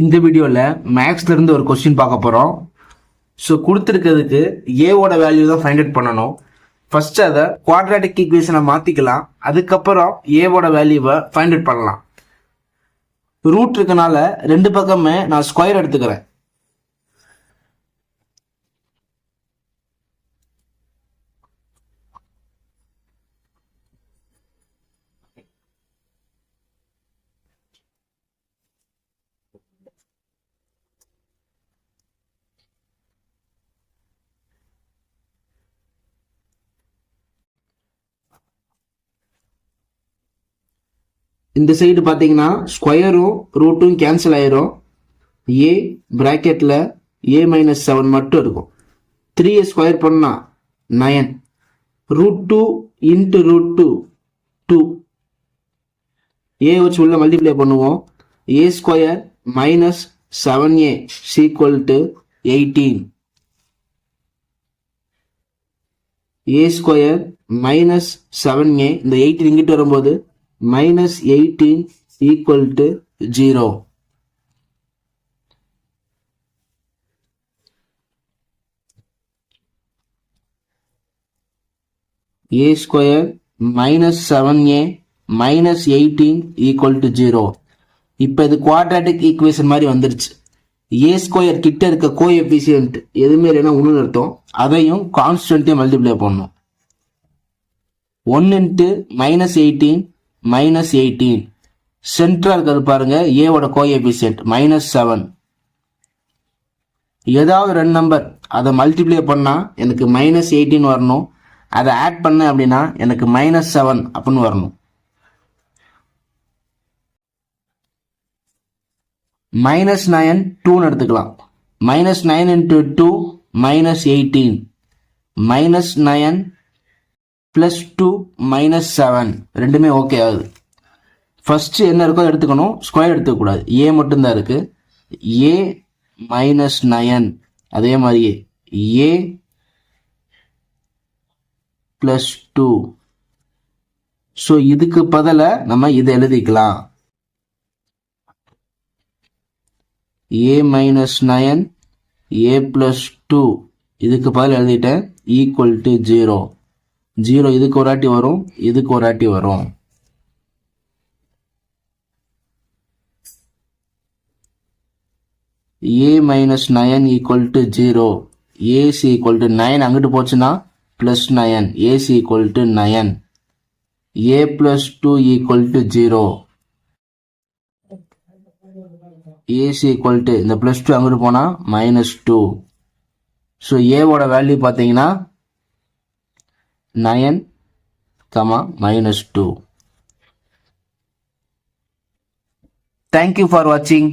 இந்த வீடியோவில் மேக்ஸ்ல இருந்து ஒரு கொஸ்டின் பார்க்க போகிறோம். ஸோ கொடுத்துருக்கிறதுக்கு ஏவோட வேல்யூ தான் ஃபைண்ட் அவுட் பண்ணணும். ஃபர்ஸ்ட் அதை குவாட்ராட்டிக் ஈக்குவேஷனை மாற்றிக்கலாம். அதுக்கப்புறம் ஏவோட வேல்யூவை ஃபைண்ட் அவுட் பண்ணலாம். ரூட் இருக்கனால ரெண்டு பக்கமே நான் ஸ்கொயர் எடுத்துக்கிறேன். இந்த சைடு பார்த்தீங்கன்னா ஸ்கொயரும் ரூட்டும் கேன்சல் ஆயிரும். ஏ பிராக்கெட்டில் a-7 மட்டும் இருக்கும். 3 ஸ்கொயர் பண்ணால் 9. √2 இன்ட்டு √2 2. ஏ வச்சு உள்ள மல்டிப்ளை பண்ணுவோம். a square minus 7a equal to 18. a square minus 7a, இந்த 18 இங்கிட்டு வரும்போது minus 18 equal to 0. a square minus 7a minus 18 equal to 0. இப்போ இது குவாட்ராட்டிக் ஈக்குவேஷன் மாதிரி வந்துருச்சு. a ஸ்கொயர் கிட்ட இருக்க கோஎஃபிஷியன்ட் எதுவுமே இல்லைன்னா ஒன்று அர்த்தம். அதையும் கான்ஸ்டன்ட்டையும் மல்டிப்ளை பண்ணணும். 1 இன்ட்டு -18 -18 சென்ட்ரா இருக்கிறது பாருங்க. ஏவோட கோஎஃபிஷியன்ட் -7. ஏதாவது ரெண்டு நம்பர் அதை மல்டிப்ளை பண்ணா எனக்கு -18 வரணும். அதை ஆட் பண்ண அப்படின்னா எனக்கு -7 அப்படின்னு வரணும். -9 2 எடுத்துக்கலாம். -9 இன்ட்டு 2 -18 -9 +2 -7 ரெண்டுமே ஓகே ஆகுது. ஃபர்ஸ்ட் என்ன இருக்கோ எடுத்துக்கணும், ஸ்கொயர் எடுத்துக்கூடாது. ஏ மட்டும்தான் இருக்கு. a -9 அதே மாதிரியே a +2. ஸோ இதுக்கு பதிலா நம்ம இதை எழுதிக்கலாம். a -9 a +2 இதுக்கு பதில் எழுதிட்டேன் ஈக்குவல் டு 0. 0 இதுக்கு ஒரு ஆட்டி வரும், இதுக்கு ஒரு ஆட்டி வரும். a -9 equal to 0. ac equal to 9 அங்கிட்டு போச்சுன்னா +9. ac equal to 9. a +2 equal to 0. ac equal to இந்த +2 அங்கிட்டு போனா -2. ஸோ ஏவோட வேல்யூ பார்த்தீங்கன்னா 9, -2. Thank you for watching.